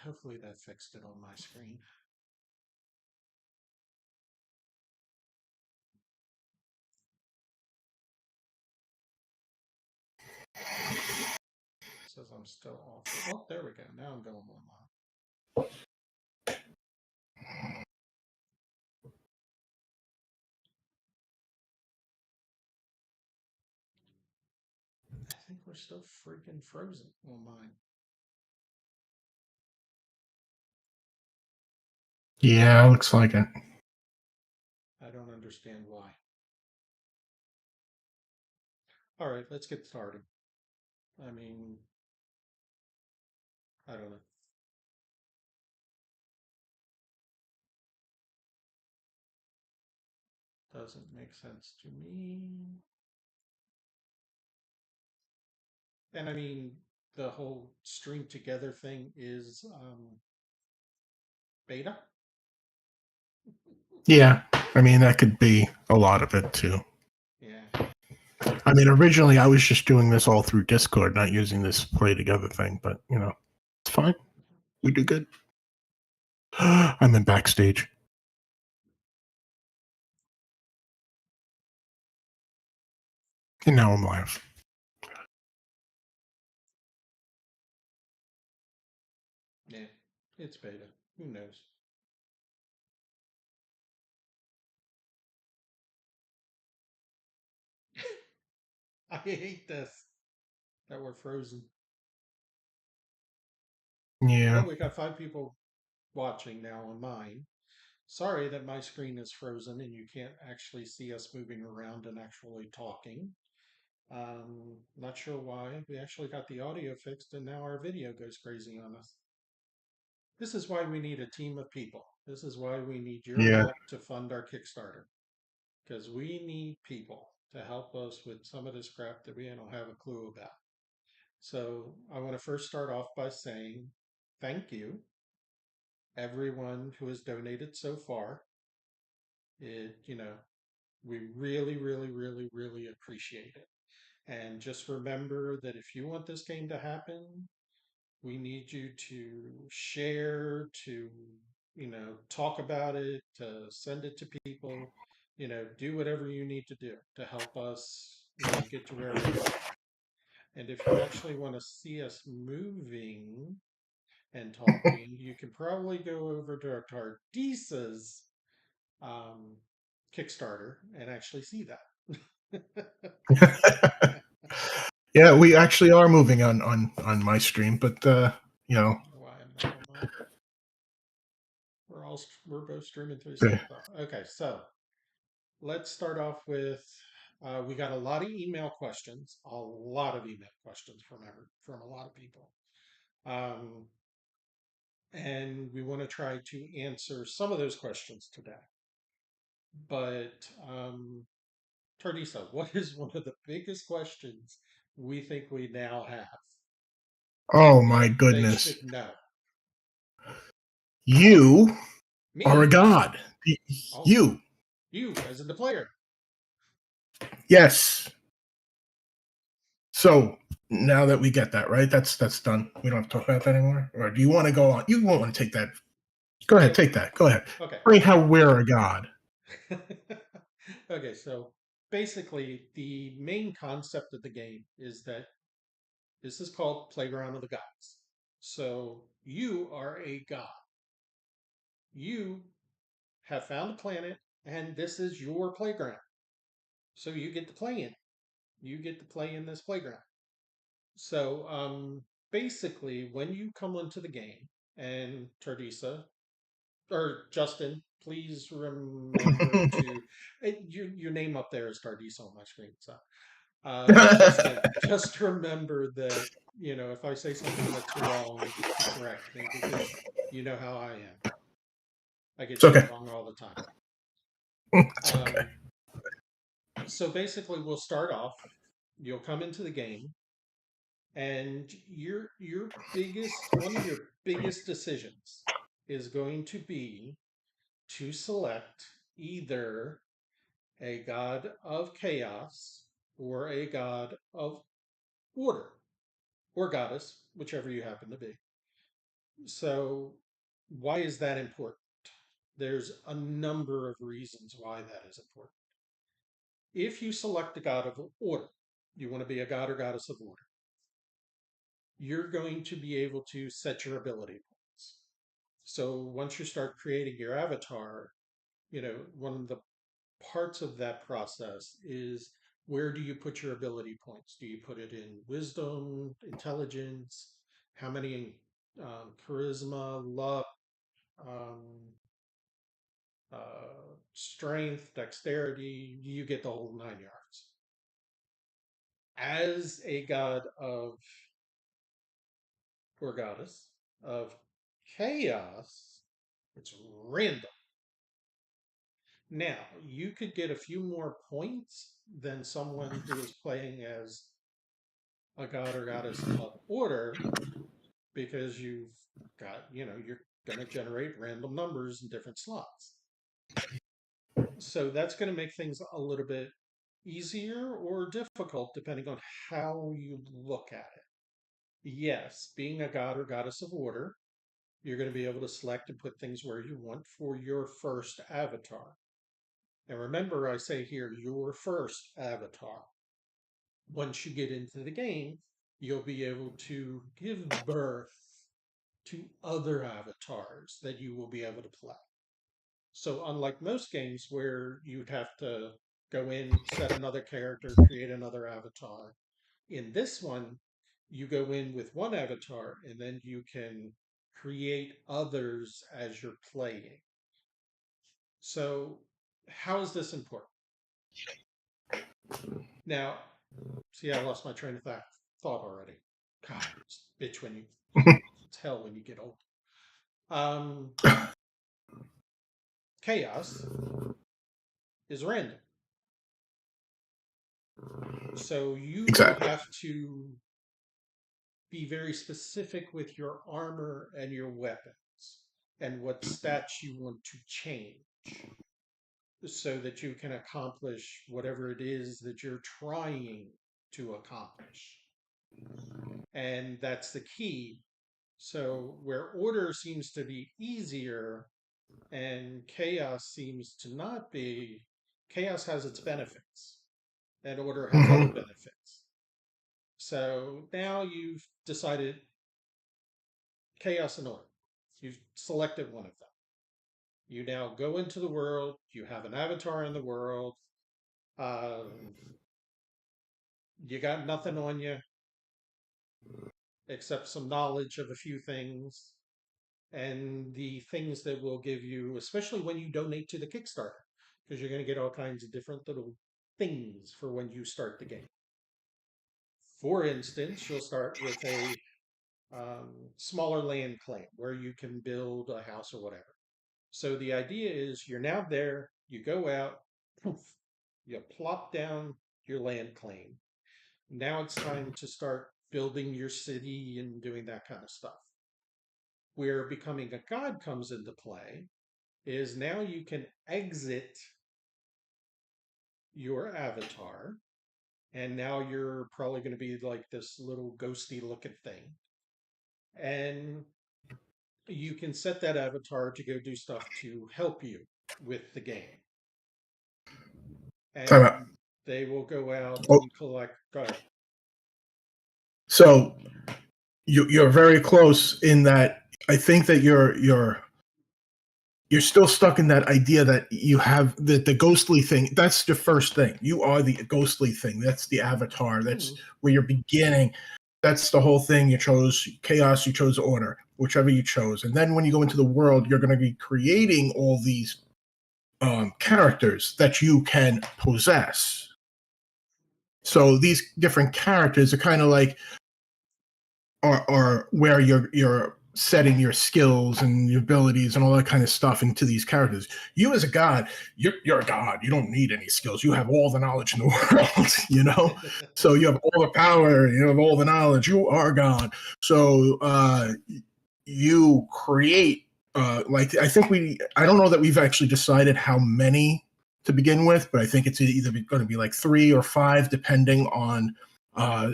hopefully that fixed it on my screen. It says I'm still off. Oh, there we go. Now I'm going online. I think we're still freaking frozen on mine. Yeah, looks like it. I don't understand why. All right, let's get started. I mean, I don't know. Doesn't make sense to me. And I mean, the whole stream together thing is beta. Yeah, I mean, that could be a lot of it too. Yeah. I mean, originally I was just doing this all through Discord, not using this play together thing, but it's fine. We do good. I'm in backstage. And now I'm live. Yeah, it's beta. Who knows? I hate this that we're frozen. Yeah. Oh, we got 5 people watching now on mine. Sorry that my screen is frozen and you can't actually see us moving around and actually talking. Not sure why. We actually got the audio fixed and now our video goes crazy on us. This is why we need a team of people. This is why we need your Yeah. help to fund our Kickstarter. Because we need people to help us with some of this crap that we don't have a clue about. So I want to first start off by saying thank you, everyone who has donated so far. We really, really, really, really appreciate it. And just remember that if you want this game to happen, we need you to share, to, talk about it, to send it to people, do whatever you need to do to help us, get to where we are. And if you actually want to see us moving and talking, you can probably go over to Tardisa's um, Kickstarter and actually see that. Yeah, we actually are moving on my stream, but you know, Why I'm not on mine? We're both streaming through the the- same thought. Okay, so let's start off with we got a lot of email questions, a lot of email questions from a lot of people, um, and we want to try to answer some of those questions today. But Tardisa, what is one of the biggest questions we think we now have oh my that they goodness, should know? you are a Me? god. Oh, You, you as in the player. yes. So now that we get that right, that's done. We don't have to talk about that anymore. Or do you want to go on? You won't want to take that. Go ahead, Yeah. take that. Go ahead. Okay. Bring how we're a god. Okay, so basically, the main concept of the game is that this is called Playground of the Gods. So you are a god. You have found a planet, and this is your playground. So you get to play in. You get to play in this playground. So basically, when you come onto the game, and Tardisa or Justin, please remember to your name up there is Tardisa on my screen. So just remember that if I say something that's wrong, to correct me because you know how I am. I get It's shit okay. wrong all the time. It's okay. Um, so basically, we'll start off. You'll come into the game, and your biggest one of your biggest decisions is going to be to select either a god of chaos or a god of order or goddess, whichever you happen to be. So, why is that important? There's a number of reasons why that is important. If you select a god of order, you want to be a god or goddess of order, you're going to be able to set your ability points. So once you start creating your avatar, one of the parts of that process is where do you put your ability points? Do you put it in wisdom, intelligence? How many charisma, luck, um, strength, dexterity? You get the whole 9 yards. As a god of or goddess of chaos, it's random. Now, you could get a few more points than someone who is playing as a god or goddess of order because you're going to generate random numbers in different slots. So that's going to make things a little bit easier or difficult depending on how you look at it. Yes, being a god or goddess of order, you're going to be able to select and put things where you want for your first avatar. And remember, I say here, your first avatar. Once you get into the game, you'll be able to give birth to other avatars that you will be able to play. So, unlike most games where you'd have to go in, set another character, create another avatar, in this one, you go in with one avatar and then you can create others as you're playing. So, how is this important? Now, see, I lost my train of thought already. God, it's bitch when you, it's hell when you get old. Um, chaos is random. So you Exactly. have to be very specific with your armor and your weapons and what stats you want to change so that you can accomplish whatever it is that you're trying to accomplish. And that's the key. So, where order seems to be easier and chaos seems to not be, chaos has its benefits and order has other Hmm. benefits. So now you've decided chaos and order. You've selected one of them. You now go into the world, you have an avatar in the world, um, you got nothing on you except some knowledge of a few things and the things that will give you, especially when you donate to the Kickstarter, because you're going to get all kinds of different little things for when you start the game. For instance, you'll start with a smaller land claim where you can build a house or whatever. So the idea is you're now there, you go out, poof, you plop down your land claim. Now it's time to start building your city and doing that kind of stuff. Where becoming a god comes into play is now you can exit your avatar, and now you're probably going to be like this little ghosty looking thing. And you can set that avatar to go do stuff to help you with the game. Time out. And they will go out Oh, and collect. Go ahead. so you're very close in that. I think that you're still stuck in that idea that you have the ghostly thing. That's the first thing. You are the ghostly thing. That's the avatar. That's Hmm. where you're beginning. That's the whole thing. You chose chaos, you chose order, whichever you chose. And then when you go into the world, you're going to be creating all these characters that you can possess. So these different characters are kind of like are where you're setting your skills and your abilities and all that kind of stuff into these characters. You as a god, you're a god. You don't need any skills. You have all the knowledge in the world, you know? So you have all the power, you have all the knowledge. You are God. So you create like I don't know that we've actually decided how many to begin with, but I think it's either going to be like 3 or 5 depending on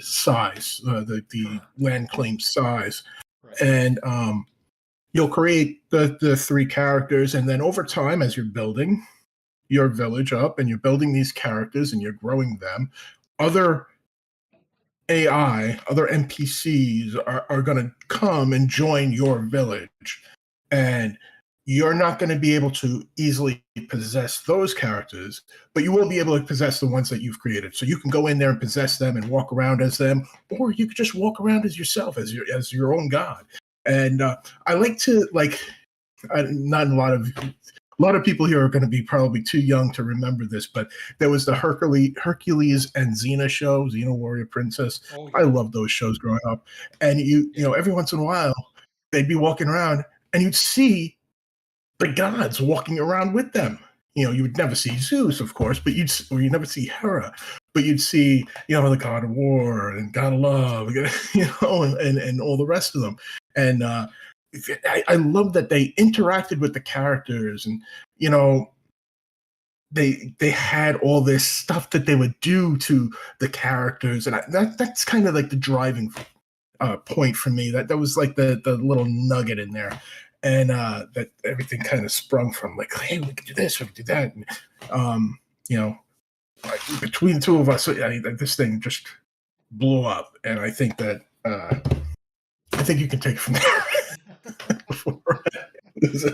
size, the Correct. land claim size, Right. and you'll create the three characters, and then over time, as you're building your village up and you're building these characters and you're growing them, other AI, other NPCs are going to come and join your village. And you're not going to be able to easily possess those characters, but you will be able to possess the ones that you've created. So you can go in there and possess them and walk around as them, or you could just walk around as yourself, as your own god. And I like to not a lot of people here are going to be probably too young to remember this, but there was the Hercules and Xena show, Xena Warrior Princess. Oh I yeah, loved those shows growing up. And yeah. every once in a while, they'd be walking around and you'd see the gods walking around with them. You would never see Zeus, of course, but you'd never see Hera, but you'd see, the god of war and god of love, and all the rest of them. And I love that they interacted with the characters, and you know they had all this stuff that they would do to the characters, and that's kind of like the driving point for me. That was like the little nugget in there, and that everything kind of sprung from, like, hey, we can do this, we can do that, and um, you know, between the two of us, this thing just blew up, and I think you can take it from there.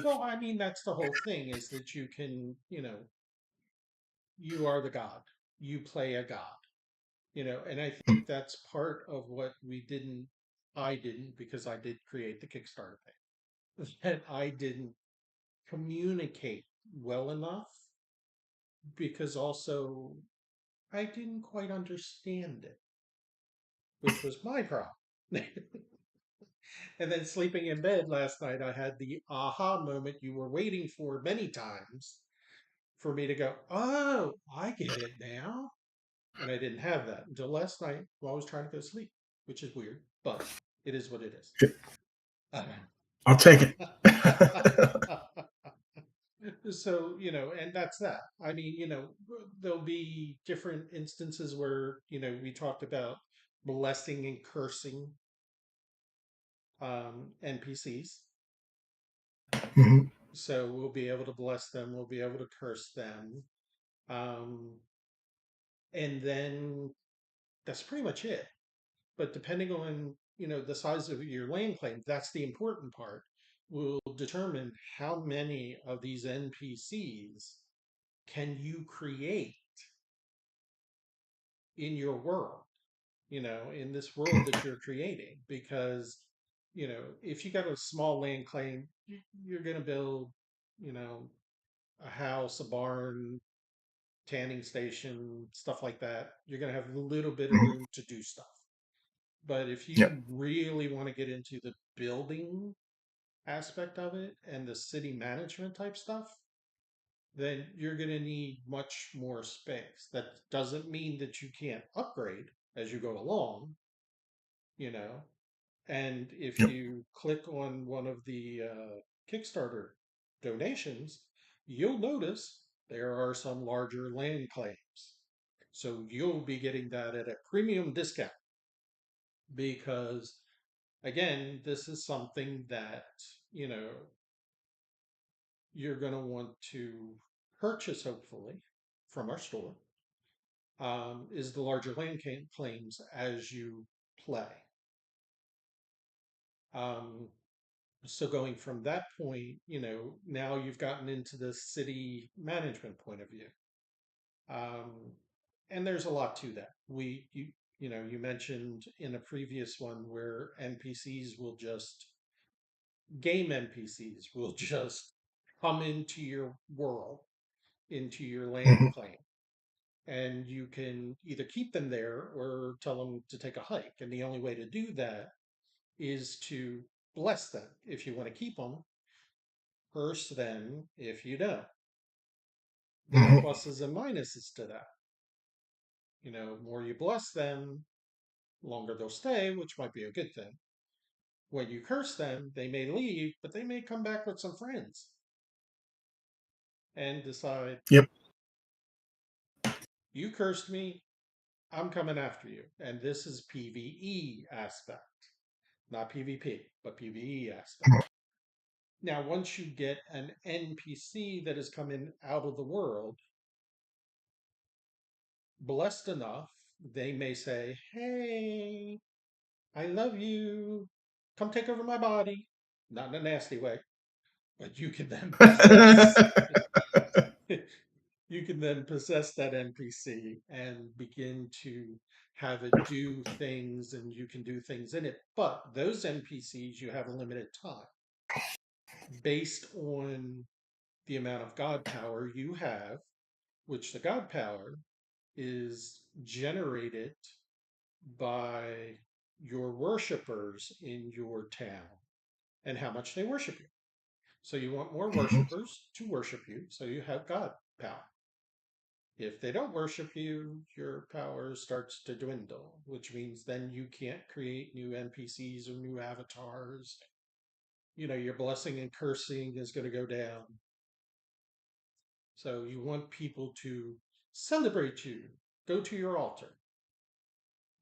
Well, I mean, that's the whole thing is that you can, you are the god. You play a god, and I think that's part of what I didn't, because I did create the Kickstarter thing, that I didn't communicate well enough, because also I didn't quite understand it, which was my problem. And then sleeping in bed last night, I had the aha moment you were waiting for many times for me to go, oh, I get it now. And I didn't have that until last night while I was trying to go to sleep, which is weird, but it is what it is. I'll take it. So, and that's that. I mean, there'll be different instances where, we talked about blessing and cursing NPCs. Mhm. So we'll be able to bless them, we'll be able to curse them. Um, and then that's pretty much it. But depending on, the size of your land claim, that's the important part, will determine how many of these NPCs can you create in your world, in this world that you're creating. Because, if you got a small land claim, you're going to build, you know, a house, a barn, tanning station, stuff like that. You're going to have a little bit of Mhm. room to do stuff. But if Yeah. you really want to get into the building aspect of it and the city management type stuff, then you're going to need much more space. That doesn't mean that you can't upgrade as you go along, you know. And if Yep. you click on one of the Kickstarter donations, you'll notice there are some larger land claims. So you'll be getting that at a premium discount, because, again, this is something that, you know, you're going to want to purchase, hopefully, from our store, is the larger land claims as you play. Um, so going from that point, now you've gotten into the city management point of view. Um, and there's a lot to that. You mentioned in a previous one where game NPCs will just come into your world, into your land Mhm. claim. And you can either keep them there or tell them to take a hike. And the only way to do that is to bless them if you want to keep them, curse them if you don't. There are Mhm. pluses and minuses to that. More you bless them, longer they'll stay, which might be a good thing. When you curse them, they may leave, but they may come back with some friends and decide, Yep. you cursed me, I'm coming after you. And this is PvE aspect, not PvP, but PvE aspect. Now, once you get an NPC that has come in out of the world, blessed enough, they may say, "Hey, I love you. Come take over my body." Not in a nasty way, but you can then possess you can then possess that NPC and begin to have it do things, and you can do things in it. But those NPCs, you have a limited time based on the amount of God power you have, which the God power is generated by your worshipers in your town and how much they worship you. So you want more Mhm. worshipers to worship you, so you have God power. If they don't worship you, your power starts to dwindle, which means then you can't create new NPCs or new avatars. Your blessing and cursing is going to go down. So you want people to celebrate you, go to your altar,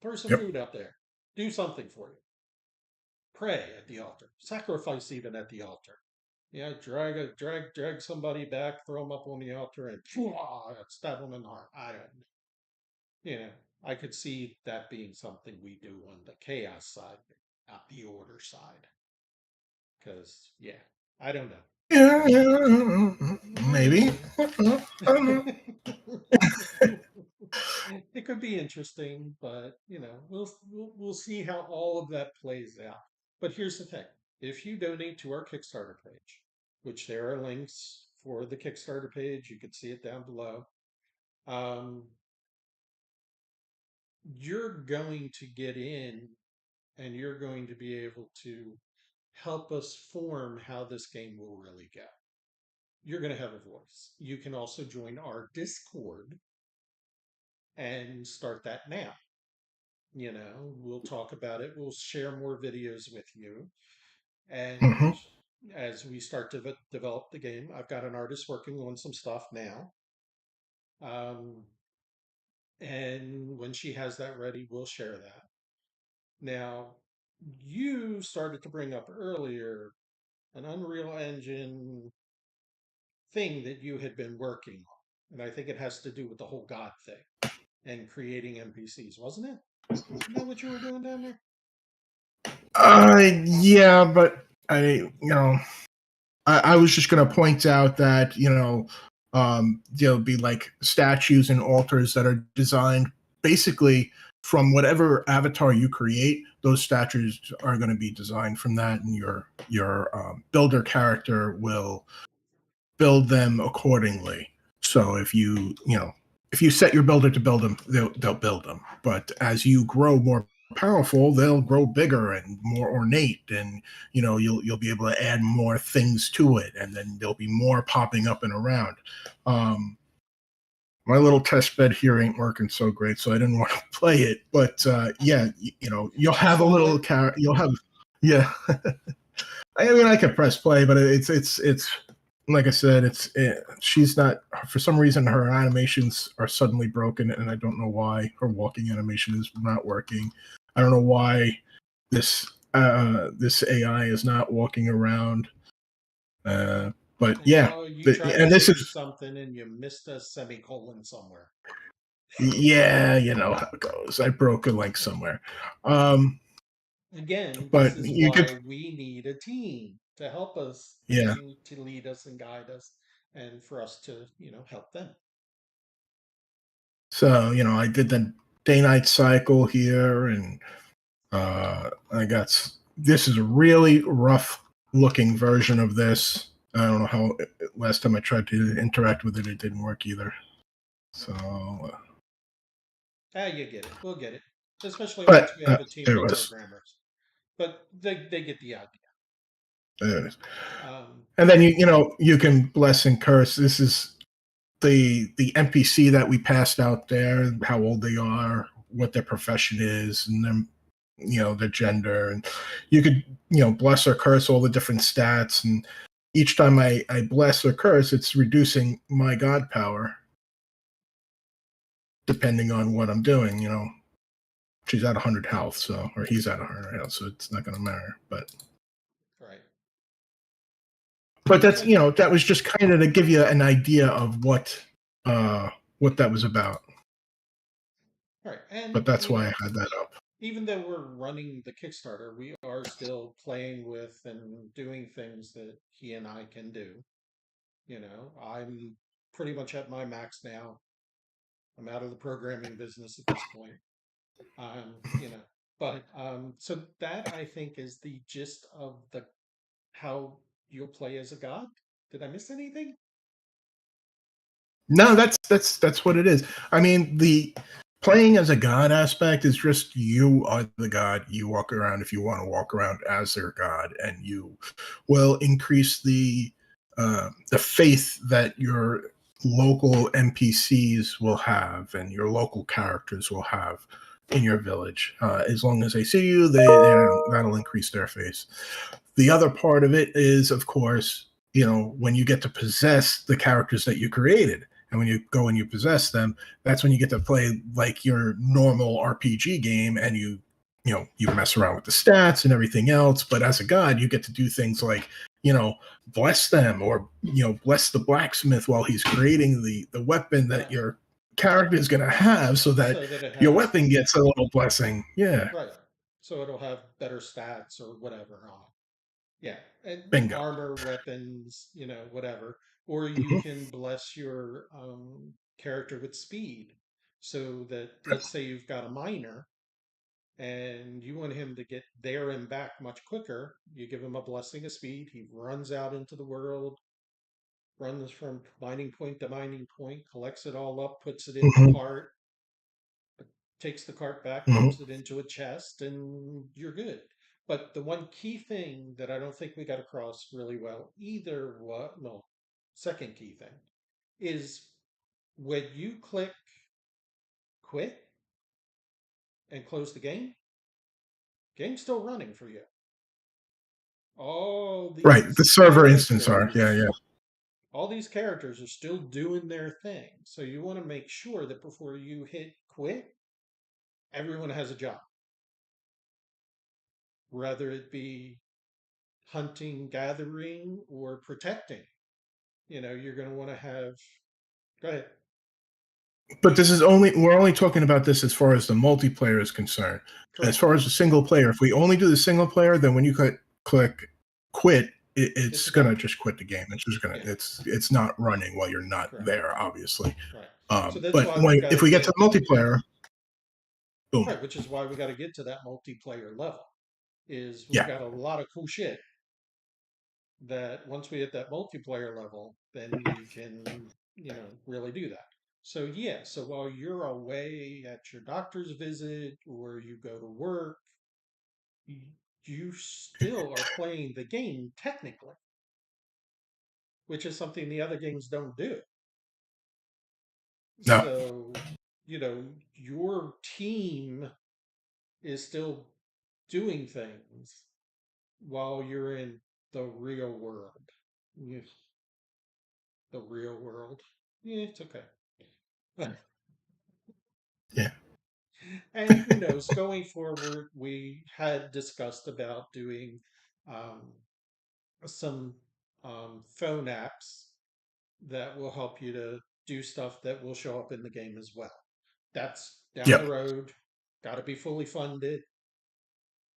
throw some Yep. food out there, do something for you, pray at the altar, sacrifice even at the altar. Yeah, drag somebody back, throw them up on the altar, and stab them in the heart. I don't you know, I could see that being something we do on the chaos side, not the order side. Because, yeah, I don't know. Yeah, maybe. I don't know. It could be interesting, but we'll see how all of that plays out. But here's the thing: if you donate to our Kickstarter page, which there are links for the Kickstarter page, you can see it down below. Um, you're going to get in, and you're going to be able to help us form how this game will really go. You're going to have a voice. You can also join our Discord and start that now. We'll talk about it. We'll share more videos with you. And Mhm. as we start to develop the game, I've got an artist working on some stuff now. Um, and when she has that ready, we'll share that. Now, you started to bring up earlier an Unreal Engine thing that you had been working on. And I think it has to do with the whole God thing and creating NPCs, wasn't it? Isn't that what you were doing down there? Yeah, but I was just going to point out that there'll be like statues and altars that are designed basically from whatever avatar you create. Those statues are going to be designed from that, and your builder character will build them accordingly. So if you set your builder to build them, they'll build them. But as you grow more powerful, they'll grow bigger and more ornate, and you'll be able to add more things to it, and then there'll be more popping up and around. My little test bed here ain't working so great, so I didn't want to play it. But yeah, you'll have a Small little it. you'll have yeah. I mean, I could press play, but it's like I said, she's not, for some reason her animations are suddenly broken, and I don't know why her walking animation is not working. I don't know why this AI is not walking around. Uh, but yeah, You tried to and this do is something and you missed a semicolon somewhere. yeah, you know how it goes. I broke a link somewhere. Um, Again, this but is you could why we need a team to help us yeah. and to lead us and guide us and for us to, help them. So I did the day night cycle here, and I got this is a really rough looking version of this. I don't know how last time I tried to interact with it, it didn't work either. So, Ah, you get it. We'll get it. Especially but once we have a team there it of was. programmers. But they get the idea. There it is. Um, And then you can bless and curse. This is the NPC that we passed out there, how old they are, what their profession is, and then their gender, and you could bless or curse all the different stats, and each time I bless or curse, it's reducing my god power depending on what I'm doing. She's at 100 health, so or he's at 100 health, so it's not going to matter. But right. But that's, Okay. that was just kind of to give you an idea of what that was about. All right. And, But that's why I had that up. even though we're running the Kickstarter, we are still playing with and doing things that he and I can do. I'm pretty much at my max now. I'm out of the programming business at this point. Um, you know, but so that I think is the gist of the how you'll play as a god. Did I miss anything? No, that's what it is. I mean, the playing as a god aspect is just you are the god. You walk around if you want to walk around as their god, and you will increase the faith that your local NPCs will have and your local characters will have in your village. As long as they see you, that'll increase their faith. The other part of it is, of course, when you get to possess the characters that you created. And when you go and you possess them, that's when you get to play like your normal RPG game, and you mess around with the stats and everything else. But as a god, you get to do things like, bless them, or bless the blacksmith while he's creating the weapon that Right. your character is going to have, so that So that it your has, weapon gets a little blessing. Yeah. right. So it'll have better stats or whatever on it. Yeah. And Bingo. armor, weapons, whatever. Or you Mhm. can bless your character with speed. So that, let's say you've got a miner and you want him to get there and back much quicker, you give him a blessing of speed. He runs out into the world, runs from mining point to mining point, collects it all up, puts it in the Mhm. cart, takes the cart back, Mhm. throws it into a chest, and you're good. But the one key thing that I don't think we got across really well either, what, no, second key thing is when you click quit and close the game, game's still running for you. All Right. The these server instance are. Yeah, characters, yeah. all these characters are still doing their thing. So you want to make sure that before you hit quit, everyone has a job, whether it be hunting, gathering, or protecting. You're going to want to have. Go ahead. But we're only talking about this as far as the multiplayer is concerned. As Correct. far as the single player, if we only do the single player, then when you click quit, It's it's done. gonna just quit the game. It's just gonna Yeah. it's not running while you're not Correct. there, obviously. Right. So that's But why we got if to we get to get multiplayer, boom, right, which is why we got to get to that multiplayer level. Is we've yeah, got a lot of cool shit that once we hit that multiplayer level, then we can, really do that. So yeah, so while you're away at your doctor's visit or you go to work, y- you still are playing the game technically, which is something the other games don't do. no, So, your team is still doing things while you're in the real world. Yes, the real world. Yeah, it's okay. yeah, And who knows, going forward, we had discussed about doing um, some phone apps that will help you to do stuff that will show up in the game as well. That's down the yep, road, got to be fully funded,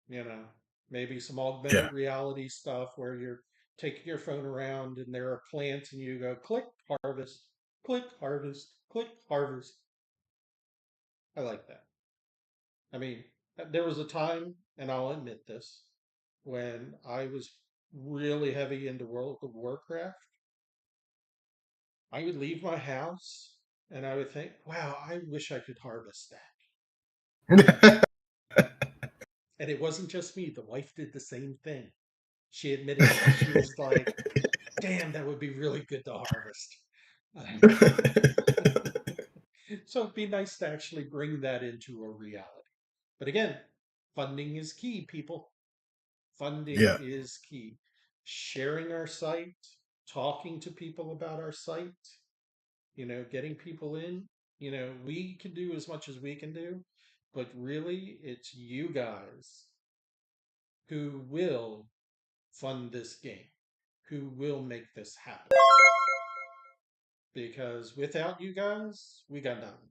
you know, maybe some yeah. augmented reality stuff where you're taking your phone around and there are plants and you go click, harvest, click, harvest. I like that. I mean, there was a time, and I'll admit this, when I was really heavy into World of Warcraft. I would leave my house and I would think, wow, I wish I could harvest that. And it wasn't just me, the wife did the same thing. She admitted it. She was like, damn, that would be really good to harvest. So it'd be nice to actually bring that into a reality. But again, funding is key, people. Funding Yeah, is key. Sharing our site, talking to people about our site, getting people in. We can do as much as we can do, but really it's you guys who will fund this game, who will make this happen. Because without you guys, we got nothing.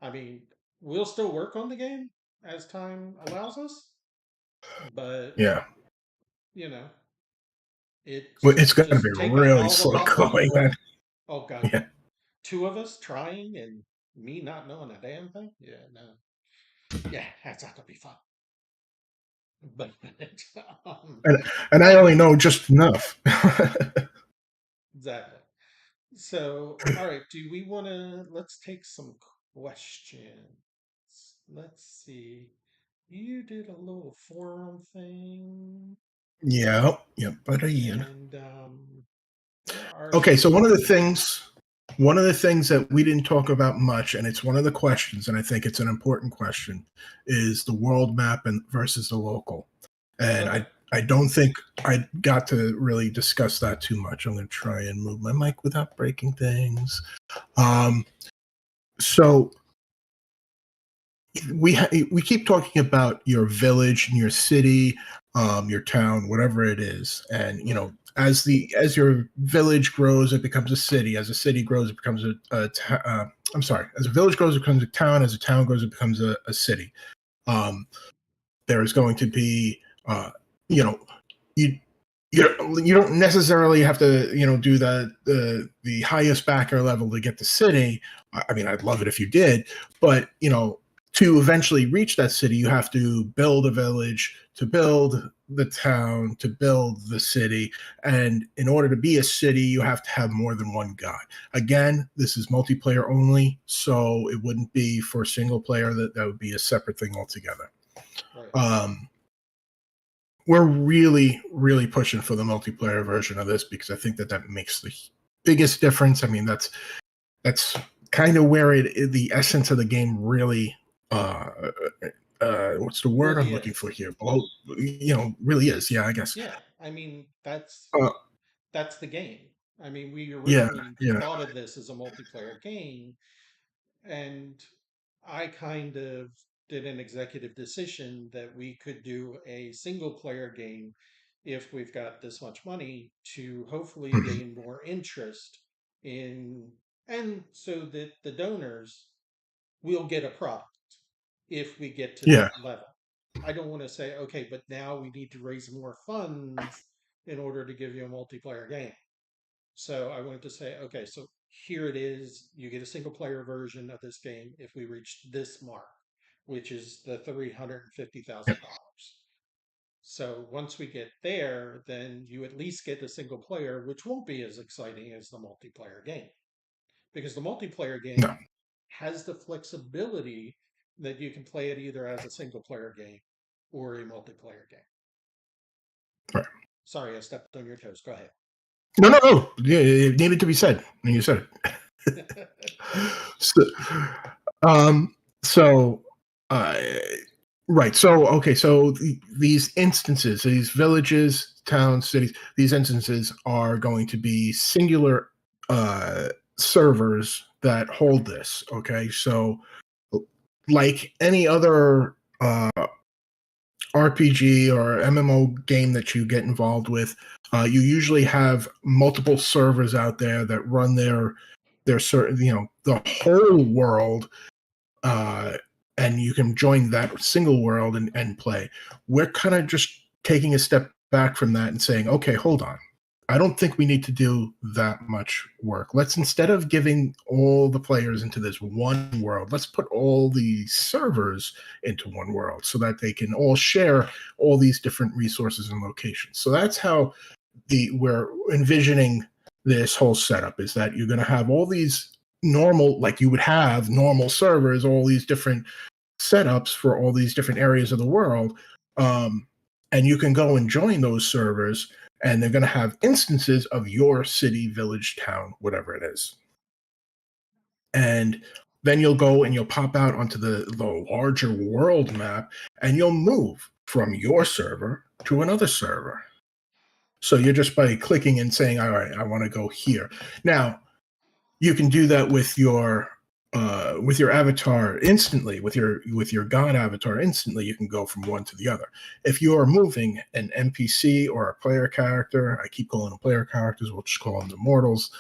I mean, we'll still work on the game as time allows us, but Yeah. you know, Well, it's it's going to be just take out really all the slow buffering. going, man. Oh god, Yeah. two of us trying and me not knowing a damn thing. Yeah, no, yeah, that's not gonna be fun. But um, And I only know just enough. exactly. So, all right, do we want to let's take some questions. Let's see. You did a little forum thing, Yeah. Yeah. But and there are okay. So some. one of the things that we didn't talk about much, and it's one of the questions, and I think it's an important question, is the world map and versus the local. And Okay. I don't think I got to really discuss that too much. I'm going to try and move my mic without breaking things. So we keep talking about your village and your city, your town, whatever it is, and you Right. know, as your village grows, it becomes a city. As a city grows, it becomes I'm sorry. As a village grows, it becomes a town. As a town grows, it becomes a city. Um, there is going to be, you know, you you don't necessarily have to do the highest backer level to get the city. I mean, I'd love it if you did, but to eventually reach that city, you have to build a village, to build the town, to build the city, and in order to be a city, you have to have more than one guy. Again, this is multiplayer only, so it wouldn't be for single player. That would be a separate thing altogether. Right. We're really, really pushing for the multiplayer version of this because I think that makes the biggest difference. I mean, that's kind of where the essence of the game really, what's the word I'm Really looking is. for here? Really is. Yeah, I guess. Yeah. I mean, Uh, that's the game. I mean, we yeah, originally yeah. thought of this as a multiplayer game, and I kind of did an executive decision that we could do a single player game if we've got this much money to hopefully Mhm. gain more interest in, and so that the donors will get a product if we get to Yeah, that level. I don't want to say, okay, but now we need to raise more funds in order to give you a multiplayer game. So I wanted to say, okay, so here it is. You get a single player version of this game if we reach this mark, which is the $350,000. So once we get there, then you at least get the single player, which won't be as exciting as the multiplayer game. Because the multiplayer no, game has the flexibility that you can play it either as a single player game or a multiplayer game. right. Sorry, I stepped on your toes. Go ahead. No, no, no. Yeah, it needed to be said, and you said it. So, um, so, uh, right. So, okay. So these instances, these villages, towns, cities, these instances are going to be singular servers that hold this. Okay. So, like any other RPG or MMO game that you get involved with, you usually have multiple servers out there that run their certain, the whole world, uh, and you can join that single world and play. We're kind of just taking a step back from that and saying, okay, hold on. I don't think we need to do that much work. Let's, instead of giving all the players into this one world, let's put all the servers into one world so that they can all share all these different resources and locations. So that's how we're envisioning this whole setup, is that you're going to have all these normal, like you would have normal servers, all these different setups for all these different areas of the world. And you can go and join those servers, and they're going to have instances of your city, village, town, whatever it is. And then you'll go and you'll pop out onto the larger world map, and you'll move from your server to another server. So you're just by clicking and saying, all right, I want to go here. Now, you can do that with your with your avatar instantly, with your god avatar instantly, you can go from one to the other. If you are moving an NPC or a player character, I keep calling them player characters, we'll just call them the mortals.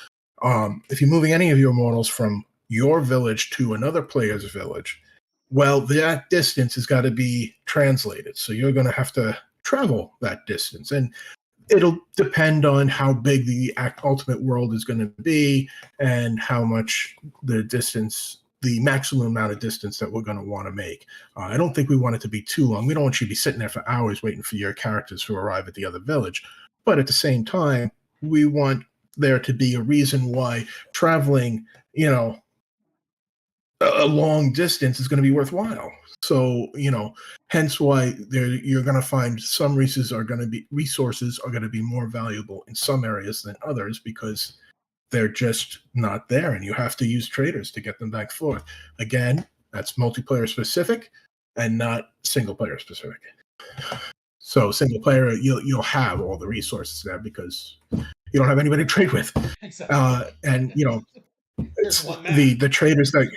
If you're moving any of your mortals from your village to another player's village, well, that distance has got to be translated. So you're going to have to travel that distance, and it'll depend on how big the ultimate world is going to be and how much the maximum amount of distance that we're going to want to make. I don't think we want it to be too long. We don't want you to be sitting there for hours waiting for your characters to arrive at the other village. But at the same time, we want there to be a reason why traveling, a long distance is going to be worthwhile. So, hence why you're going to find some resources are going to be more valuable in some areas than others because they're just not there, and you have to use traders to get them back forth. Again, that's multiplayer specific and not single player specific. So single player, you'll have all the resources there because you don't have anybody to trade with. Exactly. And There's one map. the traders that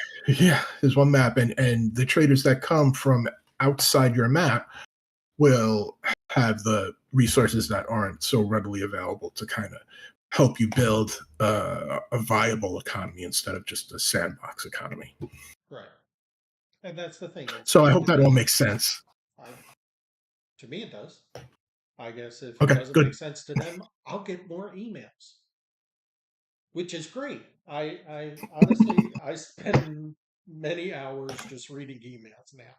there's one map, and the traders that come from outside your map will have the resources that aren't so readily available to kind of help you build a viable economy instead of just a sandbox economy. Right. And that's the thing. So I hope that all makes sense. To me, it does. I guess if Okay, it doesn't good. make sense to them, I'll get more emails, which is great. I honestly, I spend many hours just reading emails now,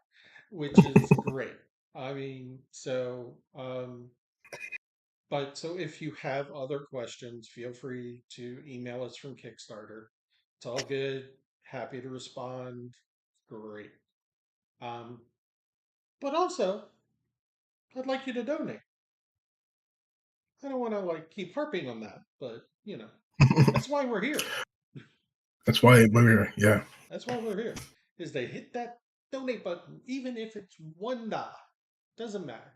which is great. I mean, but so if you have other questions, feel free to email us from Kickstarter. It's all good. Happy to respond. Great. Um, but also, I'd like you to donate. I don't want to keep harping on that, but that's why we're here. That's why we're That's why we're here. Is they hit that donate button, even if it's $1. Doesn't matter.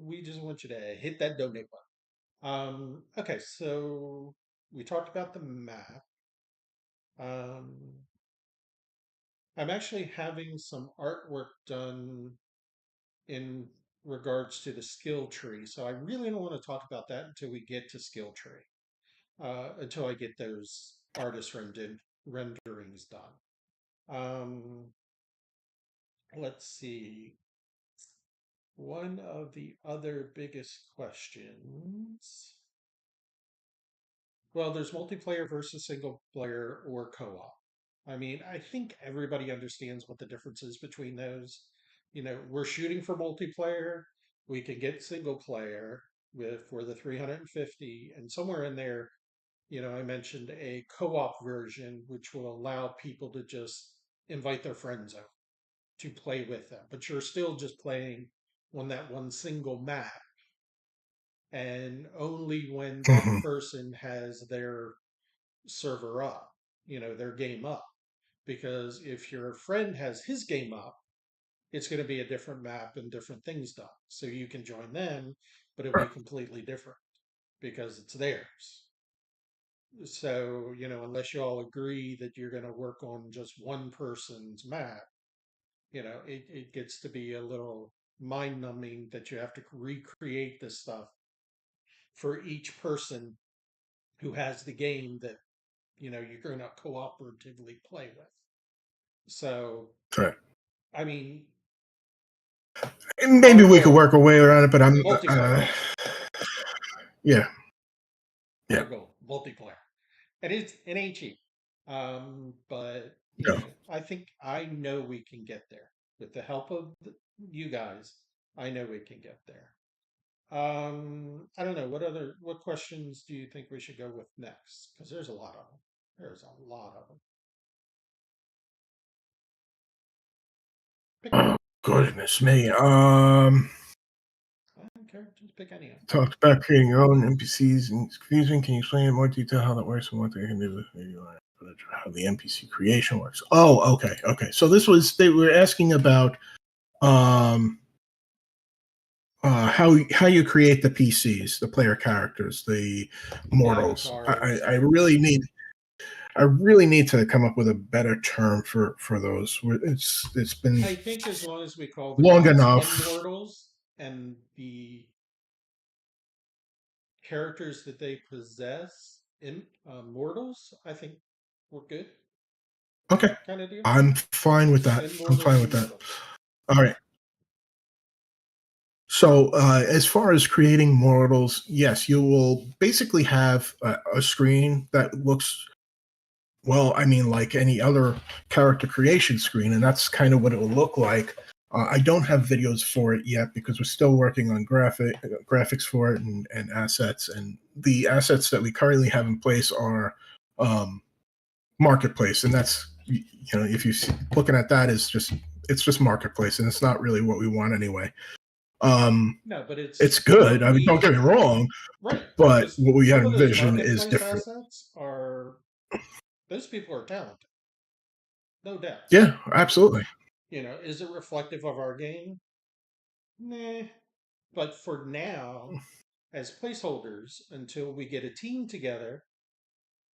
We just want you to hit that donate button. Okay, so we talked about the map. Um, I'm actually having some artwork done in regards to the skill tree. So I really don't want to talk about that until we get to skill tree, until I get those artist renderings done. Let's see. One of the other biggest questions. Well, there's multiplayer versus single player or co-op. I mean, I think everybody understands what the difference is between those. We're shooting for multiplayer. We can get single player for the 350, and somewhere in there, I mentioned a co-op version which will allow people to just invite their friends over to play with them, but you're still just playing on that one single map, and only when that Mhm. person has their server up, their game up. Because if your friend has his game up, it's going to be a different map and different things done. So you can join them, but it'll be completely different because it's theirs. So, unless you all agree that you're going to work on just one person's map, it gets to be a little mind numbing that you have to recreate this stuff for each person who has the game that you're going to cooperatively play with. So, Correct. I mean, Maybe our we could goal, work our way around it, but I'm multiplayer, yeah. our Yeah. goal, multiplayer. And it ain't cheap. But Yeah. I know we can get there with the help of you guys. I know we can get there. I don't know what questions do you think we should go with next? Because there's a lot of them. There's a lot of them. Pick one. Oh goodness me. I don't care. Just pick any of them. Talked about creating your own NPCs and confusing. Can you explain in more detail how that works and what they can do with how the NPC creation works? Oh, okay. So they were asking about um how you create the PCs, the player characters, the The mortals. avatars. I really need I really need to come up with a better term for those. It's been I think as long as we call the long gods enough. immortals and the characters that they possess in mortals, I think we're good. Okay, Kind of deal. I'm fine with that. I'm Immortals, fine with that. immortals. All right. So, as far as creating mortals, yes, you will basically have a screen that looks, well, I mean, like any other character creation screen, and that's kind of what it will look like. I don't have videos for it yet because we're still working on graphics for it and assets. And the assets that we currently have in place are um, marketplace, and that's, if you see, looking at that is just, it's just marketplace, and it's not really what we want anyway. No, but It's it's good. what I mean, don't get me we wrong, right, but because what we some of those envision is marketplace different. assets are those people are talented, no doubt. Yeah, absolutely. Is it reflective of our game? Nah. But for now, as placeholders, until we get a team together,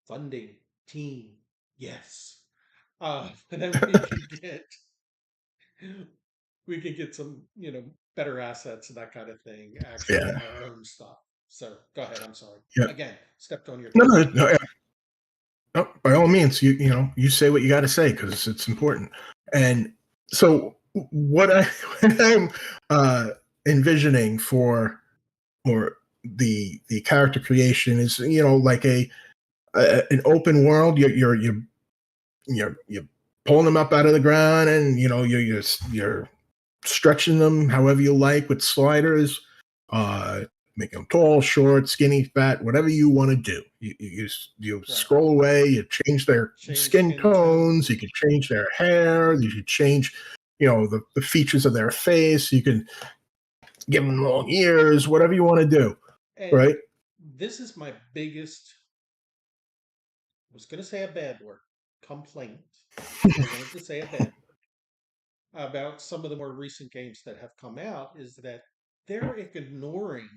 funding, team, yes. And then we can get some, better assets and that kind of thing, actually Yeah. our own stuff. So go ahead. I'm sorry. Yeah. Again, stepped on your No, toes. no, no, yeah. No, by all means, you say what you got to say because it's important. And so, what when I'm envisioning for or the character creation is, like an open world. You're pulling them up out of the ground, and you're stretching them however you like with sliders, uh, make them tall, short, skinny, fat, whatever you want to do. You Right. scroll away, you change their Change skin skin tones, you tones. can change their hair, you can change, the features of their face, you can give them long ears, whatever you want to do, And right? this is my biggest, I was going to say a bad word, complaint. I wanted to say a bad word about some of the more recent games that have come out is that they're ignoring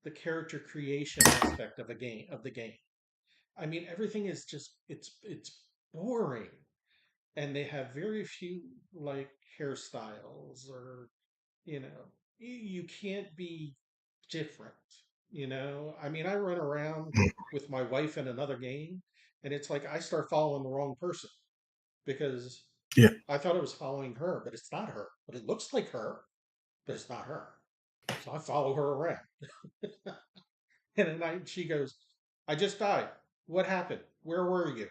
the character creation aspect of the game. I mean, everything is just it's boring, and they have very few like hairstyles or you can't be different. I mean, I run around with my wife in another game, and it's like I start following the wrong person because Yeah. I thought I was following her, but it's not her. But it looks like her, but it's not her. So I follow her around. And at night she goes, I just died. What happened? Where were you?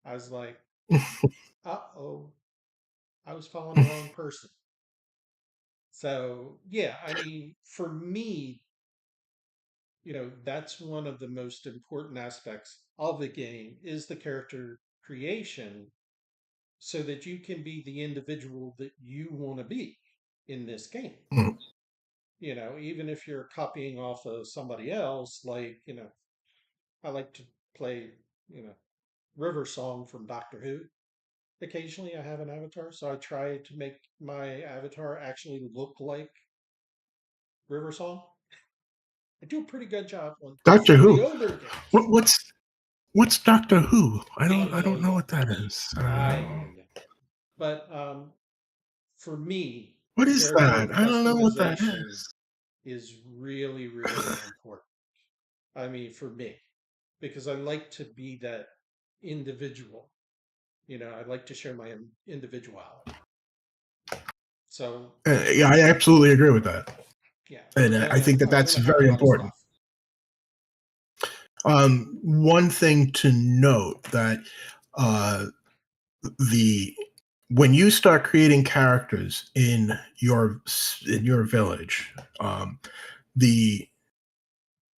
I was like, uh-oh, I was following the wrong person. So yeah, I mean, for me, that's one of the most important aspects of the game is the character creation so that you can be the individual that you want to be in this game. Even if you're copying off of somebody else, like, I like to play, you know, River Song from Doctor Who. Occasionally I have an avatar, so I try to make my avatar actually look like River Song. I do a pretty good job on Doctor some of the Who. older games. What's Doctor Who? I don't know Yeah. what that is. I But for me, What is character that? I don't know what that customization is. is really, really important. I mean, for me, because I like to be that individual. I like to share my individuality. So, Yeah, I absolutely agree with that, yeah, and I think that I was that's going to have very a lot of important. stuff. One thing to note that uh, the when you start creating characters in your village, the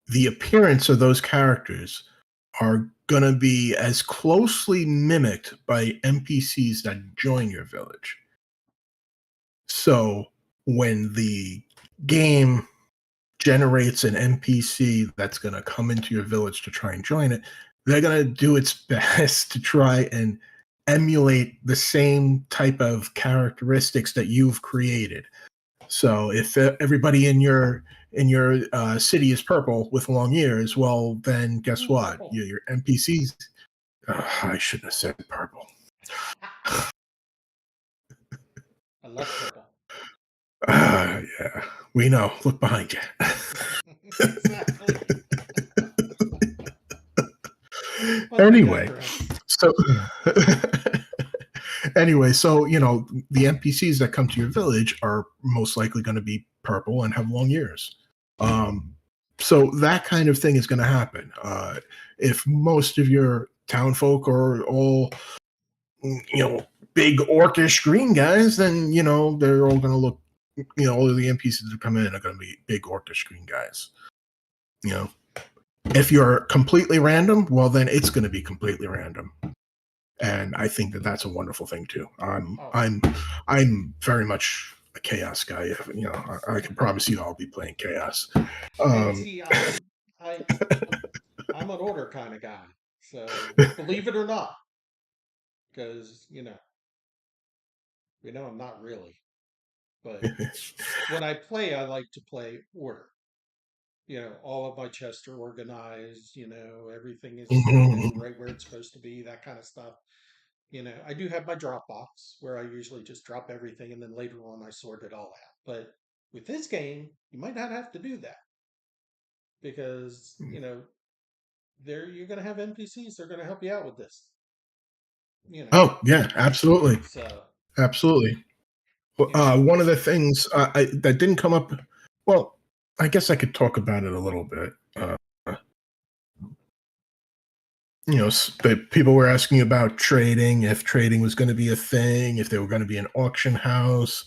the appearance of those characters are going to be as closely mimicked by NPCs that join your village. So when the game generates an NPC that's going to come into your village to try and join it, they're going to do its best to try and emulate the same type of characteristics that you've created. So if everybody in your city is purple with long ears, well, then guess Ooh, what? purple. Your NPCs I shouldn't have said purple. I love purple. Yeah, we know. Look behind you. Exactly. I Anyway, digress. so anyway, so the NPCs that come to your village are most likely going to be purple and have long ears. So that kind of thing is going to happen. If most of your town folk are all big orcish green guys, then they're all going to look. All of the NPCs that come in are going to be big orcish green guys. If you're completely random, well, then it's going to be completely random. And I think that that's a wonderful thing too. I'm very much a chaos guy. I can promise you I'll be playing chaos. And see, I'm an order kind of guy. So believe it or not, because I'm not really. But when I play, I like to play order. All of my chests are organized. Everything is right where it's supposed to be. That kind of stuff. I do have my drop box where I usually just drop everything and then later on I sort it all out. But with this game, you might not have to do that because, you're going to have NPCs. They're going to help you out with this. Oh yeah, absolutely, So absolutely. One of the things that didn't come up. Well, I guess I could talk about it a little bit. The people were asking about trading, if trading was going to be a thing, if they were going to be an auction house.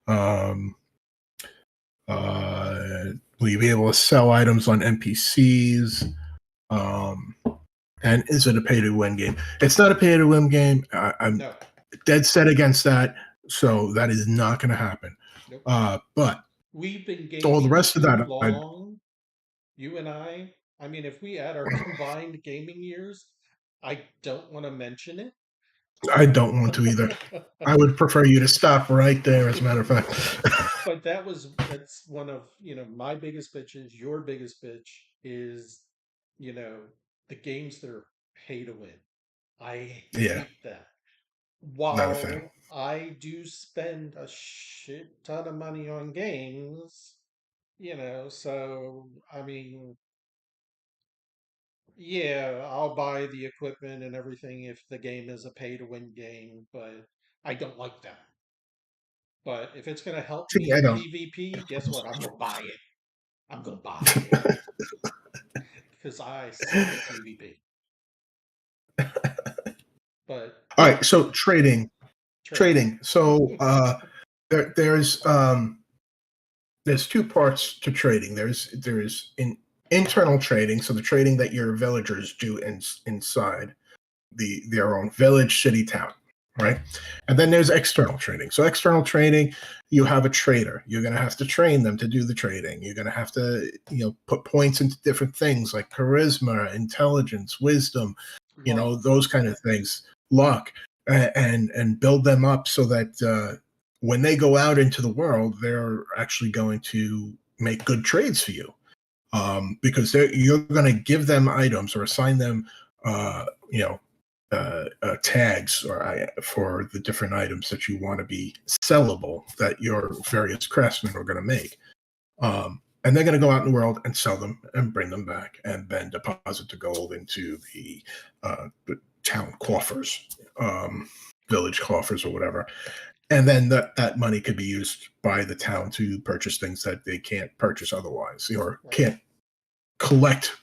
Um, will you be able to sell items on NPCs? And is it a pay to win game? It's not a pay to win game. I'm no. dead set against that. So that is not going to happen. Nope. But we've been gaming all the rest of that, long. You and I mean, if we add our combined gaming years, I don't want to mention it. I don't want to either. I would prefer you to stop right there, as a matter of fact. But that's one of my biggest bitches. Your biggest bitch is the games that are pay to win. I hate that. Not a fan. While I do spend a shit ton of money on games, so I mean, yeah, I'll buy the equipment and everything if the game is a pay to win game, but I don't like that. But if it's going to help me See, I in don't. PvP, guess what? I'm going to buy it. I'm going to buy it because I suck at PvP. But all right, so trading. So there's two parts to trading. There's internal trading, so the trading that your villagers do inside their own village, city, town, right? And then there's external trading. So external trading, you have a trader. You're going to have to train them to do the trading. You're going to have to put points into different things like charisma, intelligence, wisdom, those kind of things, luck, and build them up so that when they go out into the world, they're actually going to make good trades for you, because you're going to give them items or assign them, tags for the different items that you want to be sellable that your various craftsmen are going to make. And they're going to go out in the world and sell them and bring them back and then deposit the gold into the town coffers, village coffers or whatever. And then that money could be used by the town to purchase things that they can't purchase otherwise or can't collect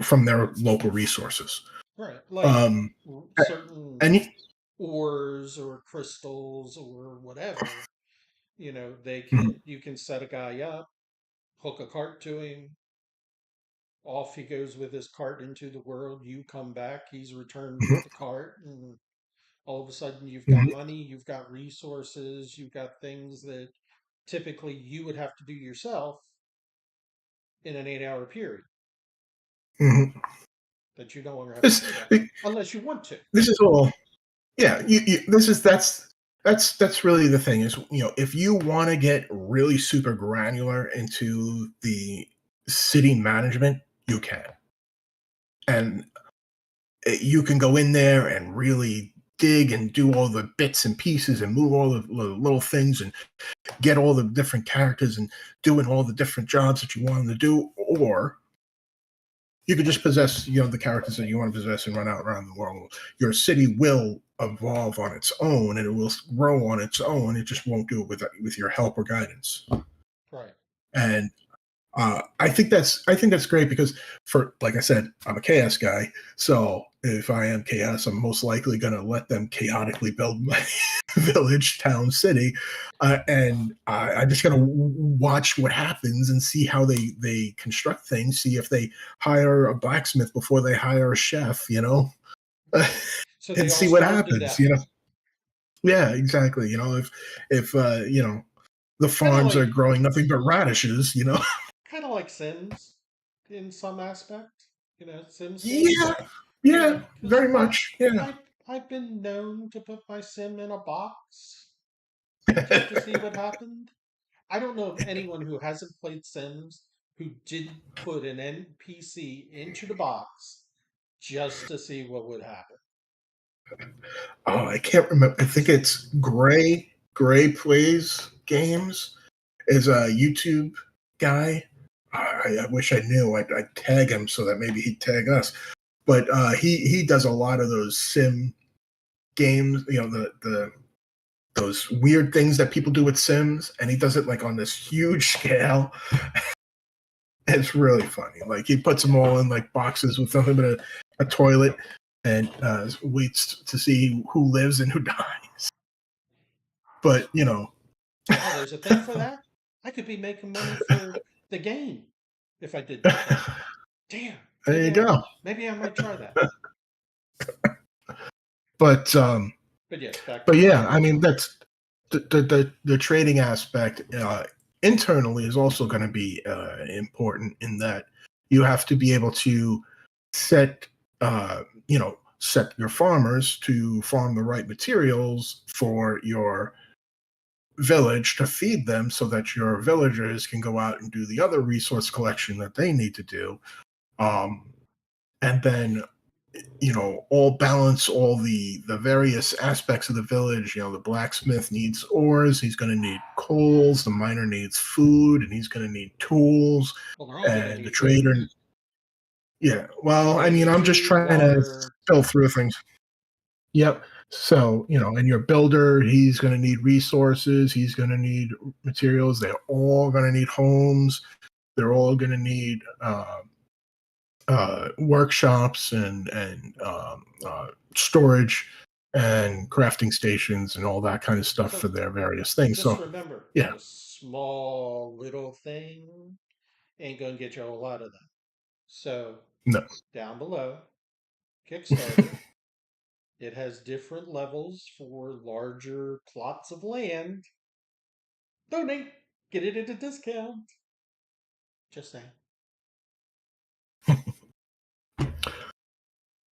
from their local resources. Right. Like certain ores or crystals or whatever, you can set a guy up, hook a cart to him, off he goes with his cart into the world. You come back, he's returned with the cart, and all of a sudden you've got money, you've got resources, you've got things that typically you would have to do yourself in an 8-hour period. That you no longer have to do that unless you want to. This is all, yeah. That's really the thing is, if you want to get really super granular into the city management, you can. And you can go in there and really dig and do all the bits and pieces and move all the little things and get all the different characters and doing all the different jobs that you want them to do, or you could just possess, the characters that you want to possess and run out around the world. Your city will evolve on its own and it will grow on its own. It just won't do it with your help or guidance. Right. And I think that's great because, for like I said, I'm a chaos guy. So if I am chaos, I'm most likely going to let them chaotically build my village, town, city, and I just got to watch what happens and see how they construct things. See if they hire a blacksmith before they hire a chef, So they and all see what starve to happens. death. Yeah, exactly. If the farms are like growing nothing but radishes, kind of like Sims in some aspect. Sim City. Yeah, yeah, Because very much. Yeah. I've been known to put my sim in a box just to see what happened. I don't know of anyone who hasn't played Sims who didn't put an NPC into the box just to see what would happen. Oh, I can't remember. I think it's Gray. Gray Plays Games is a YouTube guy. I wish I knew. I'd tag him so that maybe he'd tag us. But he does a lot of those sim games. The those weird things that people do with Sims, and he does it like on this huge scale. It's really funny. Like he puts them all in like boxes with nothing but a toilet, and waits to see who lives and who dies. But Oh, there's a thing for that? I could be making money for the game if I did that. Damn. there you go. Maybe I might try that. But yes, back to but yeah, I mean that's the trading aspect internally is also going to be important in that you have to be able to set set your farmers to farm the right materials for your village to feed them so that your villagers can go out and do the other resource collection that they need to do, and then all balance all the various aspects of the village. The blacksmith needs ores, he's going to need coals, the miner needs food, and he's going to need tools, and the trader well, I mean, I'm just trying to spill through things. Yep. So, and your builder, he's going to need resources, he's going to need materials, they're all going to need homes, they're all going to need workshops and storage and crafting stations and all that kind of stuff for their various things. Just so remember, yeah, a small little thing ain't gonna get you a lot of them. So no. Down below, Kickstarter, it has different levels for larger plots of land. Donate, get it at a discount. Just saying.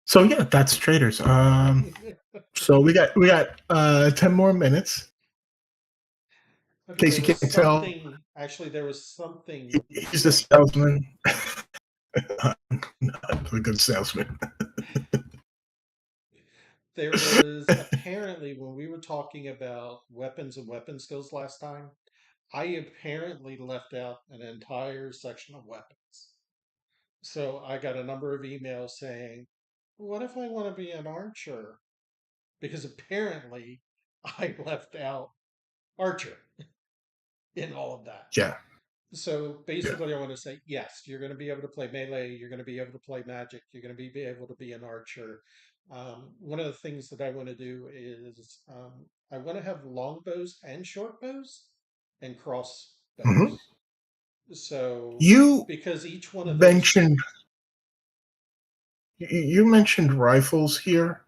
So yeah, that's traders. So we got 10 more minutes. In case you can't tell, actually, there was something. He's the salesman. Not a good salesman. There was apparently, when we were talking about weapons and weapon skills last time, I apparently left out an entire section of weapons. So I got a number of emails saying, what if I want to be an archer? Because apparently I left out archer in all of that. Yeah. So basically, I want to say, yes, you're going to be able to play melee, you're going to be able to play magic, you're going to be able to be an archer. One of the things that I want to do is I want to have longbows and short bows and crossbows. Mm-hmm. So because each one of those you mentioned rifles here.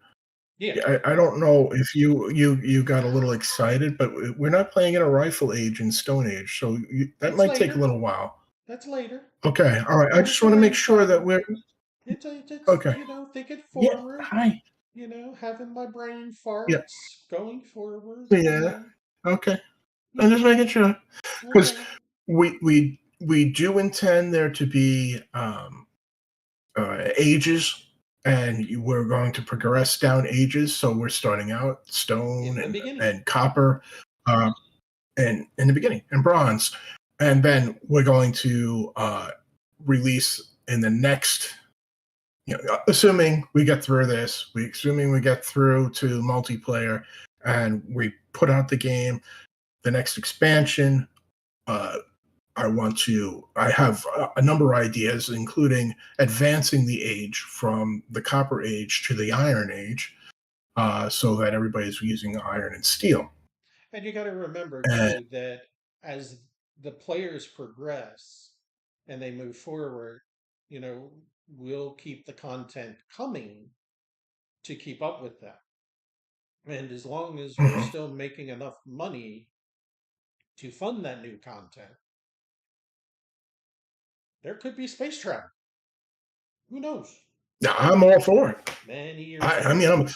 Yeah, I don't know if you got a little excited, but we're not playing in a rifle age in Stone Age, so that might take a little while. That's later. Okay, all right. I just want to make sure that we're it's okay. Thinking forward. Yeah, hi. Having my brain farts going forward. Yeah. Okay. I'm just making sure because we do intend there to be ages and we're going to progress down ages. So we're starting out In stone the beginning. and copper, and in the beginning, and bronze, and then we're going to release in the next. Assuming we get through this, assuming we get through to multiplayer, and we put out the game, the next expansion. Uh, I have a number of ideas, including advancing the age from the Copper Age to the Iron Age, so that everybody's using iron and steel. And you got to remember And too that as the players progress and they move forward, you know, we'll keep the content coming to keep up with that. And as long as we're mhm. still making enough money to fund that new content, there could be space travel. Who knows? Now, I'm all for it. Many years I, from I now. mean,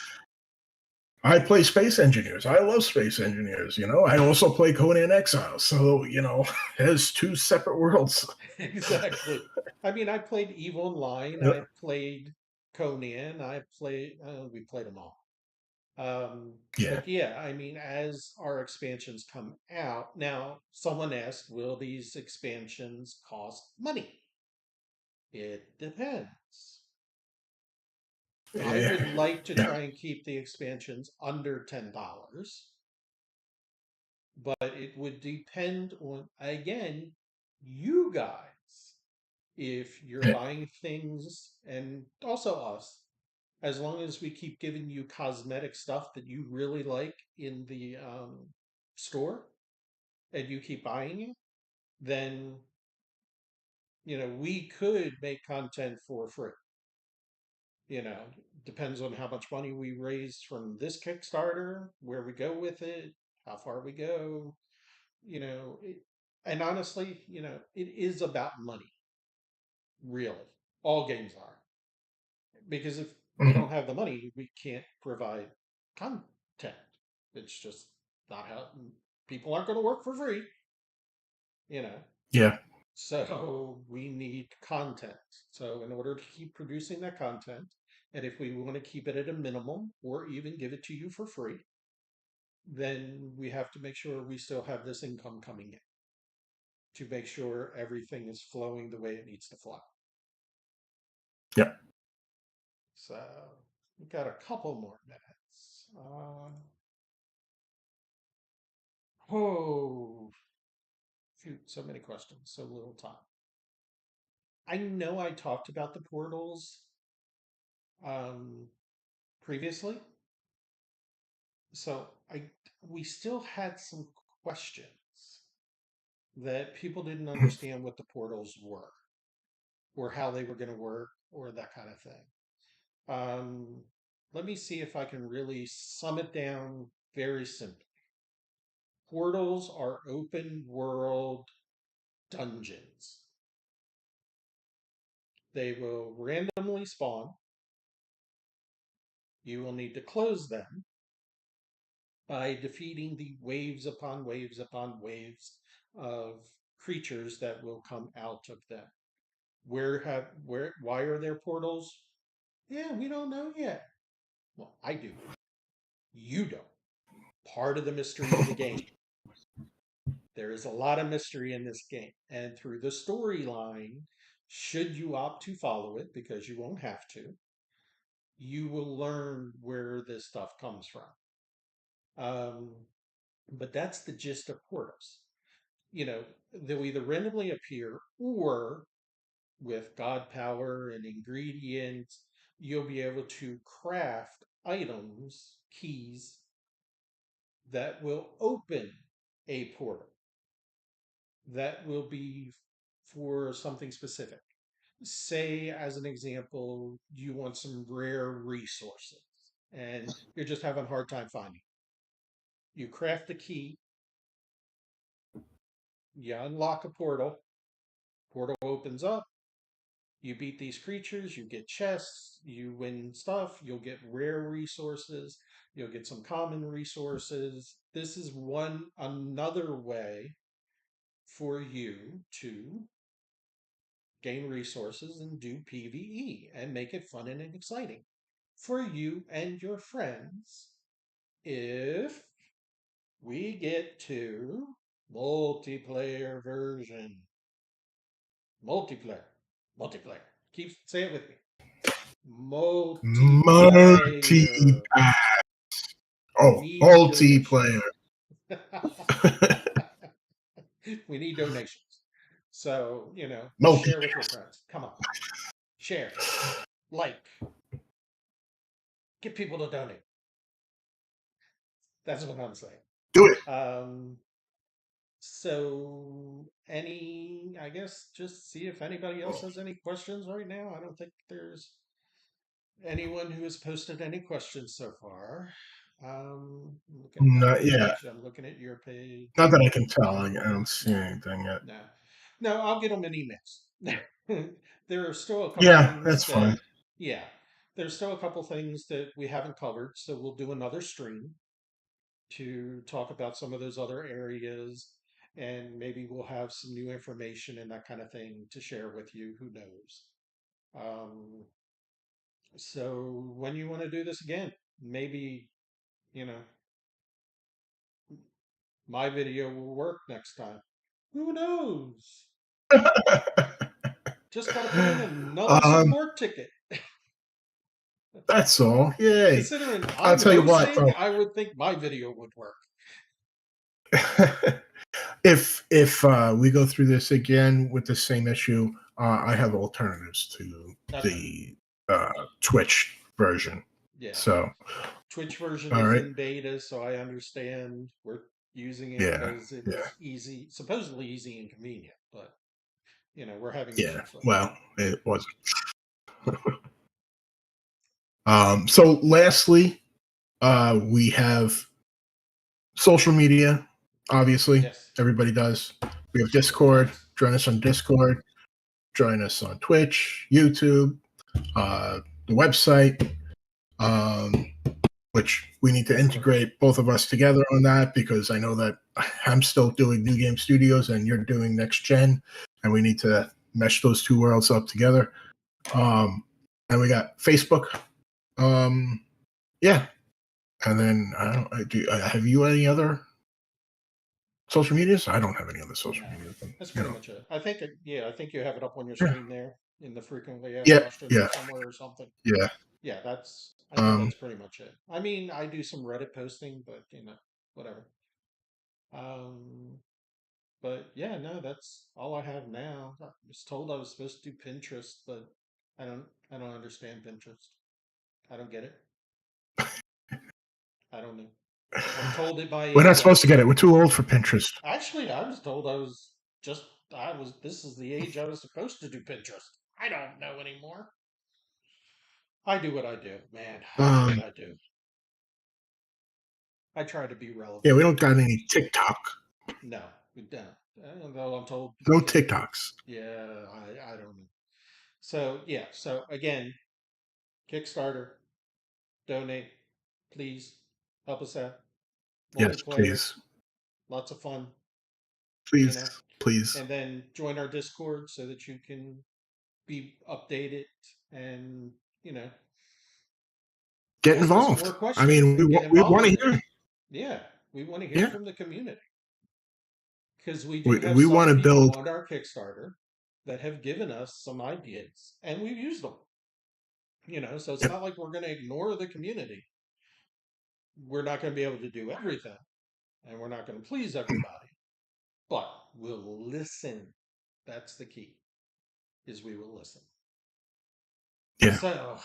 I play Space Engineers. I love Space Engineers. I also play Conan Exiles. So there's two separate worlds. Exactly. I mean, I played Evil Online. I played Conan. We played them all. Yeah. But yeah, I mean, as our expansions come out, now someone asked, will these expansions cost money? It depends. I Yeah. would like to Yeah. try and keep the expansions under $10, but it would depend on, again, you guys. If you're Yeah. buying things, and also us, as long as we keep giving you cosmetic stuff that you really like in the store and you keep buying it, then we could make content for free. Depends on how much money we raise from this Kickstarter, where we go with it, how far we go. You know, it, and honestly, it is about money, really. All games are. Because if we Mhm. don't have the money, we can't provide content. It's just not how people aren't going to work for free, you know. Yeah. So we need content. So in order to keep producing that content, and if we want to keep it at a minimum or even give it to you for free, then we have to make sure we still have this income coming in to make sure everything is flowing the way it needs to flow. Yeah. So we've got a couple more minutes. Oh, shoot, so many questions, so little time. I know I talked about the portals um, previously, so we still had some questions that people didn't Mhm. understand what the portals were or how they were going to work or that kind of thing. Um, Let me see if I can really sum it down very simply. Portals are open world dungeons. They will randomly spawn. You will need to close them by defeating the waves upon waves upon waves of creatures that will come out of them. Why are there portals? Yeah, we don't know yet. Well, I do. You don't. Part of the mystery of the game. There is a lot of mystery in this game. And through the storyline, should you opt to follow it, because you won't have to, you will learn where this stuff comes from. Um, but that's the gist of portals. They'll either randomly appear or with God power and ingredients, you'll be able to craft items, keys that will open a portal that will be for something specific. Say, as an example, you want some rare resources and you're just having a hard time finding. You craft a key, you unlock a portal opens up. You beat these creatures, you get chests, you win stuff, you'll get rare resources, you'll get some common resources. This is another way for you to gain resources, and do PvE and make it fun and exciting for you and your friends if we get to multiplayer version. Multiplayer. Multiplayer. Keep say it with me. Multi. Multiplayer. We Oh, need multiplayer. donations. We need donations. So, Multi. share with your friends. Come on. Share. Like. Get people to donate. That's what I'm saying. Do it. Um, I guess just see if anybody else has any questions right now. I don't think there's anyone who has posted any questions so far. I'm looking at my Not yet. page. I'm looking at your page. Not that I can tell. I don't see No, anything yet. no, no. I'll get them in emails. There are still a couple Yeah, things that's that, fine. yeah, there's still a couple things that we haven't covered. So we'll do another stream to talk about some of those other areas, and maybe we'll have some new information and that kind of thing to share with you. Who knows? Um, so when you want to do this again, maybe, you know, my video will work next time. Who knows? Just got to put in another um, support ticket. that's all. Yay. Considering I'll I'm tell you what, hosting, though. I would think my video would work. If we go through this again with the same issue, I have alternatives to Okay. the Twitch version. Yeah. So, Twitch version all is right. in beta, so I understand we're using it Yeah. because Yeah. it's easy, supposedly easy and convenient, but we're having Yeah. issues with it. Well, it wasn't. So, lastly, we have social media. Obviously, Yes. everybody does. We have Everybody Discord. does. Join us on Discord. Join us on Twitch, YouTube, the website, um, which we need to integrate both of us together on that because I know that I'm still doing New Game Studios and you're doing Next Gen, and we need to mesh those two worlds up together. And we got Facebook. Yeah. And then have you any other social medias? I don't have any other social No, media. But, that's pretty much it. I think, I think you have it up on your yeah, screen there in the frequently asked yeah, questions yeah, or somewhere or something. yeah. Yeah, I think Um, that's pretty much it. I mean, I do some Reddit posting, but whatever. Um, But yeah, no, that's all I have now. I was told I was supposed to do Pinterest, but I don't understand Pinterest. I don't get it. I don't know. I'm told at my we're not age supposed to get it. We're too old for Pinterest. actually I was told I was this is the age I was supposed to do Pinterest. I don't know anymore. I do what I do, man. I do what Um, I do. I try to be yeah, relevant. we don't got any TikTok. No, we don't. Though I'm told No people do. TikToks. Yeah, I don't know. So yeah, so again, Kickstarter, donate, please help us out. Yes, Multiplayer, please, lots of fun, you please, know. please And then join our Discord so that you can be updated and you know get ask us more involved. I questions mean, and get we want involved to in it. hear. Yeah, we want to hear Yeah, from the community because we do have we want some to people build. on our Kickstarter that have given us some ideas and we've used them. So it's Yep, not like we're going to ignore the community. We're not going to be able to do everything and we're not going to please everybody, but we'll listen. That's the key, is we will listen. yeah, So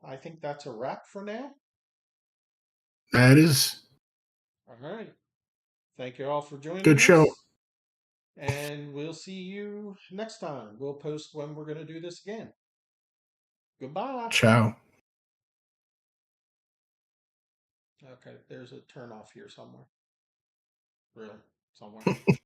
I think that's a wrap for now. that is All right. Thank you all for good joining show. us. And we'll see you next time. We'll post when we're going to do this again. Goodbye. Ciao. Okay, there's a turn off here somewhere. Really? Somewhere.